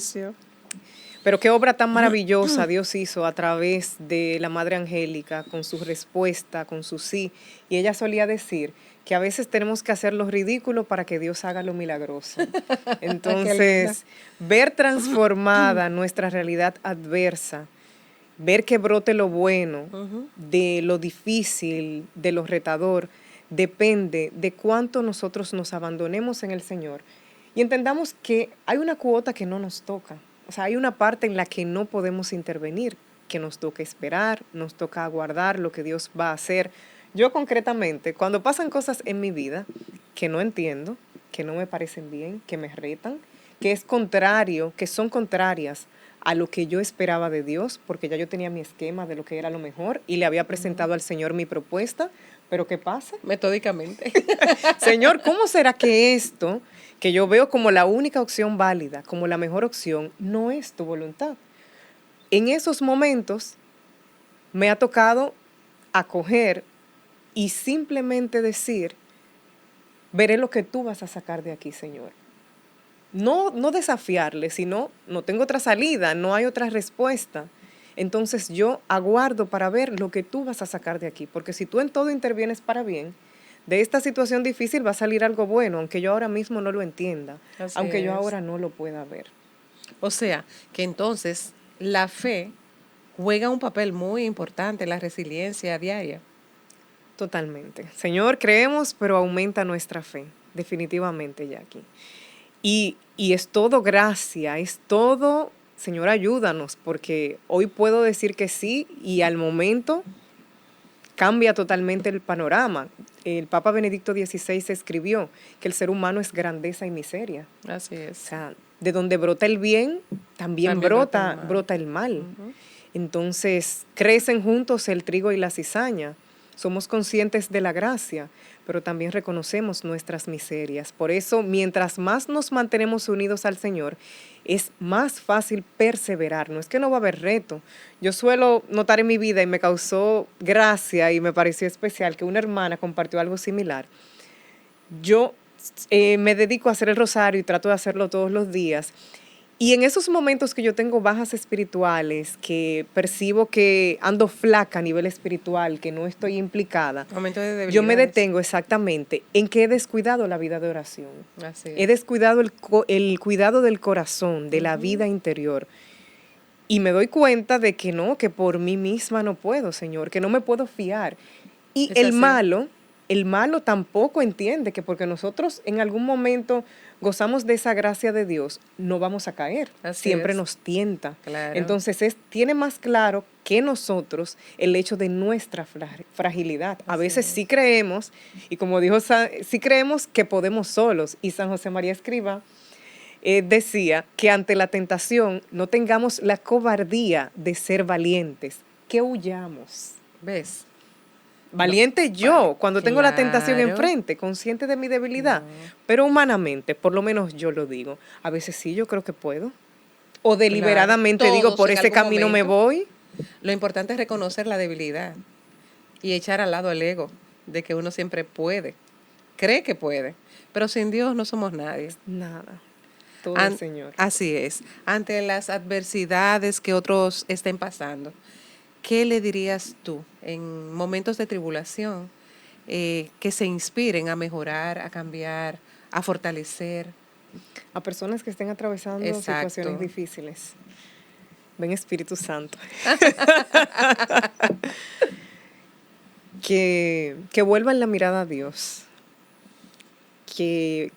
Pero qué obra tan maravillosa Dios hizo a través de la Madre Angélica, con su respuesta, con su sí. Y ella solía decir que a veces tenemos que hacer lo ridículo para que Dios haga lo milagroso. Entonces, ver transformada nuestra realidad adversa, ver que brote lo bueno de lo difícil, de lo retador, depende de cuánto nosotros nos abandonemos en el Señor y entendamos que hay una cuota que no nos toca. O sea, hay una parte en la que no podemos intervenir, que nos toca esperar, nos toca aguardar lo que Dios va a hacer. Yo concretamente, cuando pasan cosas en mi vida que no entiendo, que no me parecen bien, que me retan, que es contrario, que son contrarias a lo que yo esperaba de Dios, porque ya yo tenía mi esquema de lo que era lo mejor y le había presentado al Señor mi propuesta, pero ¿qué pasa? Metódicamente. Señor, ¿cómo será que esto, que yo veo como la única opción válida, como la mejor opción, no es tu voluntad? En esos momentos me ha tocado acoger y simplemente decir, veré lo que tú vas a sacar de aquí, Señor. No desafiarle, sino no tengo otra salida, no hay otra respuesta. Entonces yo aguardo para ver lo que tú vas a sacar de aquí, porque si tú en todo intervienes para bien, de esta situación difícil va a salir algo bueno, aunque yo ahora mismo no lo entienda, Así aunque yo es. ahora no lo pueda ver. O sea, que entonces la fe juega un papel muy importante en la resiliencia diaria. Totalmente. Señor, creemos, pero aumenta nuestra fe, definitivamente, Jackie. Y es todo gracia, es todo, Señor, ayúdanos, porque hoy puedo decir que sí y al momento cambia totalmente el panorama. El Papa Benedicto XVI escribió que el ser humano es grandeza y miseria. Así O es. sea, de donde brota el bien, también brota el mal. Ujú. Entonces, crecen juntos el trigo y la cizaña. Somos conscientes de la gracia, pero también reconocemos nuestras miserias. Por eso, mientras más nos mantenemos unidos al Señor, es más fácil perseverar. No es que no va a haber reto. Yo suelo notar en mi vida, y me causó gracia y me pareció especial, que una hermana compartió algo similar. Yo me dedico a hacer el rosario y trato de hacerlo todos los días. Y en esos momentos que yo tengo bajas espirituales, que percibo que ando flaca a nivel espiritual, que no estoy implicada, Momento de debilidades. yo me detengo exactamente en que he descuidado la vida de oración. Así He es. descuidado el cuidado del corazón, de la vida interior. Y me doy cuenta de que no, que por mí misma no puedo, Señor, que no me puedo fiar. Y Es así. el malo tampoco entiende que porque nosotros en algún momento gozamos de esa gracia de Dios, no vamos a caer. Así Siempre es. nos tienta. Claro. Entonces tiene más claro que nosotros el hecho de nuestra fragilidad. A Así veces es. sí creemos, y como dijo, sí creemos que podemos solos. Y San José María Escrivá decía que ante la tentación no tengamos la cobardía de ser valientes, que huyamos. ¿Ves? Valiente yo, cuando tengo la tentación Claro. enfrente, consciente de mi debilidad, pero humanamente, por lo menos yo lo digo, a veces sí yo creo que puedo, o deliberadamente Claro. digo, Todos por en ese algún camino me momento. voy. Lo importante es reconocer la debilidad y echar al lado el ego de que uno siempre puede, cree que puede, pero sin Dios no somos nadie. Nada, todo el Señor. Así es. Ante las adversidades que otros estén pasando, ¿qué le dirías tú en momentos de tribulación que se inspiren a mejorar, a cambiar, a fortalecer? A personas que estén atravesando Exacto. situaciones difíciles. Ven Espíritu Santo. que vuelvan la mirada a Dios. Que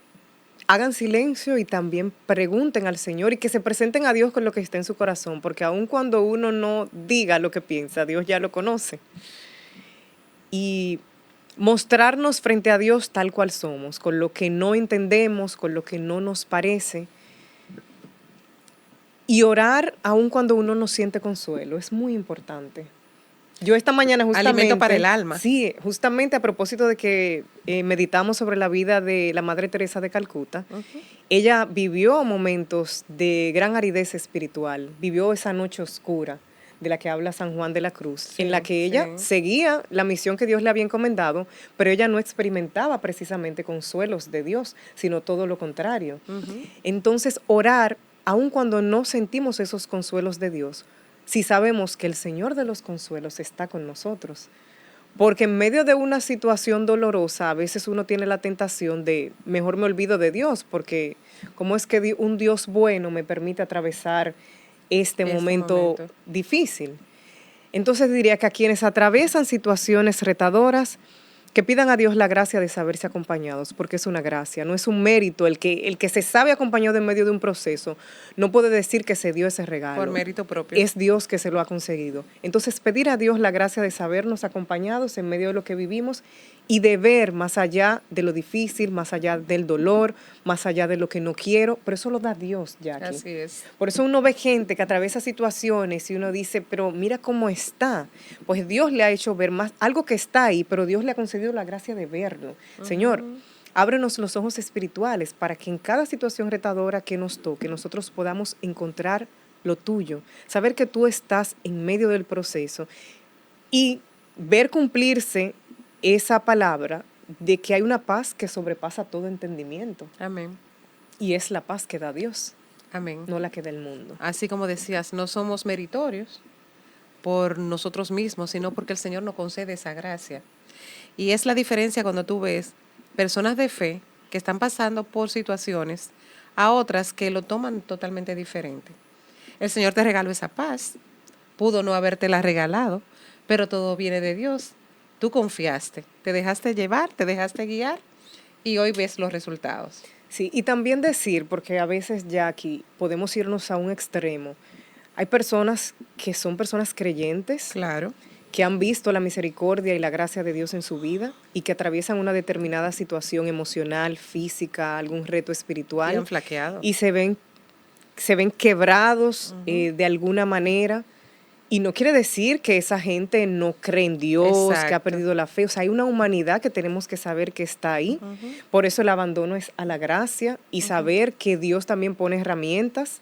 hagan silencio y también pregunten al Señor y que se presenten a Dios con lo que está en su corazón, porque aun cuando uno no diga lo que piensa, Dios ya lo conoce. Y mostrarnos frente a Dios tal cual somos, con lo que no entendemos, con lo que no nos parece. Y orar aun cuando uno no siente consuelo, es muy importante. Yo esta mañana justamente... Alimento para el alma. Sí, justamente a propósito de que meditamos sobre la vida de la Madre Teresa de Calcuta, ella vivió momentos de gran aridez espiritual, vivió esa noche oscura de la que habla San Juan de la Cruz, Sí, en la que ella sí. seguía la misión que Dios le había encomendado, pero ella no experimentaba precisamente consuelos de Dios, sino todo lo contrario. Entonces, orar, aun cuando no sentimos esos consuelos de Dios, si sabemos que el Señor de los consuelos está con nosotros. Porque en medio de una situación dolorosa, a veces uno tiene la tentación de, mejor me olvido de Dios, porque ¿cómo es que un Dios bueno me permite atravesar este momento difícil? Entonces diría que a quienes atraviesan situaciones retadoras, que pidan a Dios la gracia de saberse acompañados, porque es una gracia, no es un mérito. El que se sabe acompañado en medio de un proceso no puede decir que se dio ese regalo. Por mérito propio. Es Dios que se lo ha conseguido. Entonces pedir a Dios la gracia de sabernos acompañados en medio de lo que vivimos y de ver más allá de lo difícil, más allá del dolor, más allá de lo que no quiero, pero eso lo da Dios, Jackie. Así es. Por eso uno ve gente que atraviesa situaciones y uno dice, pero mira cómo está. Pues Dios le ha hecho ver más algo que está ahí, pero Dios le ha concedido la gracia de verlo. Señor, ábrenos los ojos espirituales para que en cada situación retadora que nos toque, nosotros podamos encontrar lo tuyo, saber que tú estás en medio del proceso y ver cumplirse esa palabra de que hay una paz que sobrepasa todo entendimiento. Amén. Y es la paz que da Dios, Amén. no la que da el mundo. Así como decías, no somos meritorios por nosotros mismos, sino porque el Señor nos concede esa gracia. Y es la diferencia cuando tú ves personas de fe que están pasando por situaciones a otras que lo toman totalmente diferente. El Señor te regaló esa paz, pudo no habértela regalado, pero todo viene de Dios. Tú confiaste, te dejaste llevar, te dejaste guiar y hoy ves los resultados. Sí, y también decir, porque a veces ya aquí podemos irnos a un extremo, hay personas que son personas creyentes, Claro. que han visto la misericordia y la gracia de Dios en su vida y que atraviesan una determinada situación emocional, física, algún reto Y espiritual han flaqueado. y se ven quebrados de alguna manera. Y no quiere decir que esa gente no cree en Dios, que ha Exacto. perdido la fe. O sea, hay una humanidad que tenemos que saber que está ahí. Por eso el abandono es a la gracia y saber que Dios también pone herramientas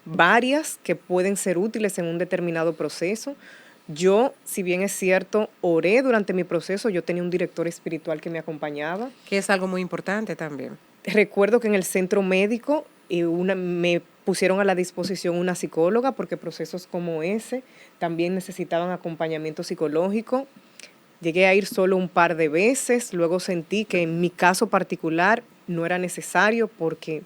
varias que pueden ser útiles en un determinado proceso. Yo, si bien es cierto, oré durante mi proceso, yo tenía un director espiritual que me acompañaba. Que es algo muy importante también. Recuerdo que en el centro médico me pusieron a la disposición una psicóloga porque procesos como ese también necesitaban acompañamiento psicológico. Llegué a ir solo un par de veces, luego sentí que en mi caso particular no era necesario porque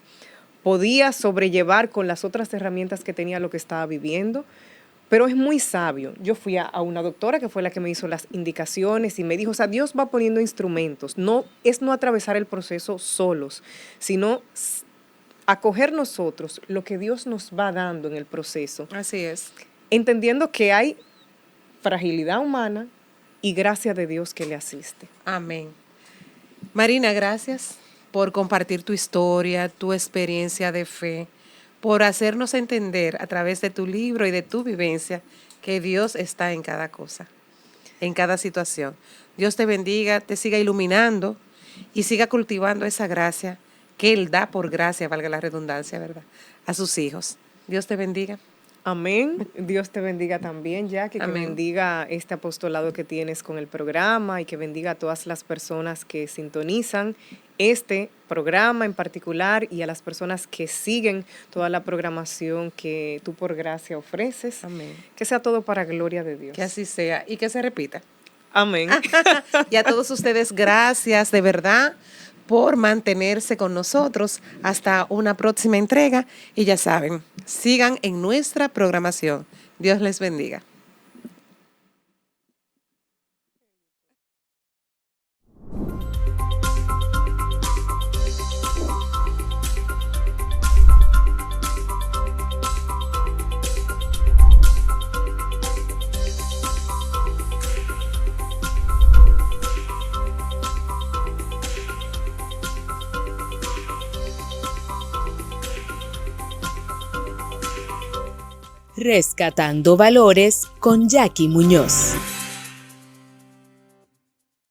podía sobrellevar con las otras herramientas que tenía lo que estaba viviendo. Pero es muy sabio. Yo fui a una doctora que fue la que me hizo las indicaciones y me dijo, o sea, Dios va poniendo instrumentos. No atravesar el proceso solos, sino acoger nosotros lo que Dios nos va dando en el proceso, Así es. entendiendo que hay fragilidad humana y gracia de Dios que le asiste. Amén. Marina, gracias por compartir tu historia, tu experiencia de fe, por hacernos entender a través de tu libro y de tu vivencia que Dios está en cada cosa, en cada situación. Dios te bendiga, te siga iluminando y siga cultivando esa gracia que Él da por gracia, valga la redundancia, ¿verdad?, a sus hijos. Dios te bendiga. Amén. Dios te bendiga también, Jackie, que Amén. bendiga este apostolado que tienes con el programa y que bendiga a todas las personas que sintonizan este programa en particular y a las personas que siguen toda la programación que tú por gracia ofreces. Amén. Que sea todo para gloria de Dios. Que así sea y que se repita. Amén. Y a todos ustedes, gracias de verdad por mantenerse con nosotros hasta una próxima entrega. Y ya saben, sigan en nuestra programación. Dios les bendiga. Rescatando Valores con Jackie Muñoz.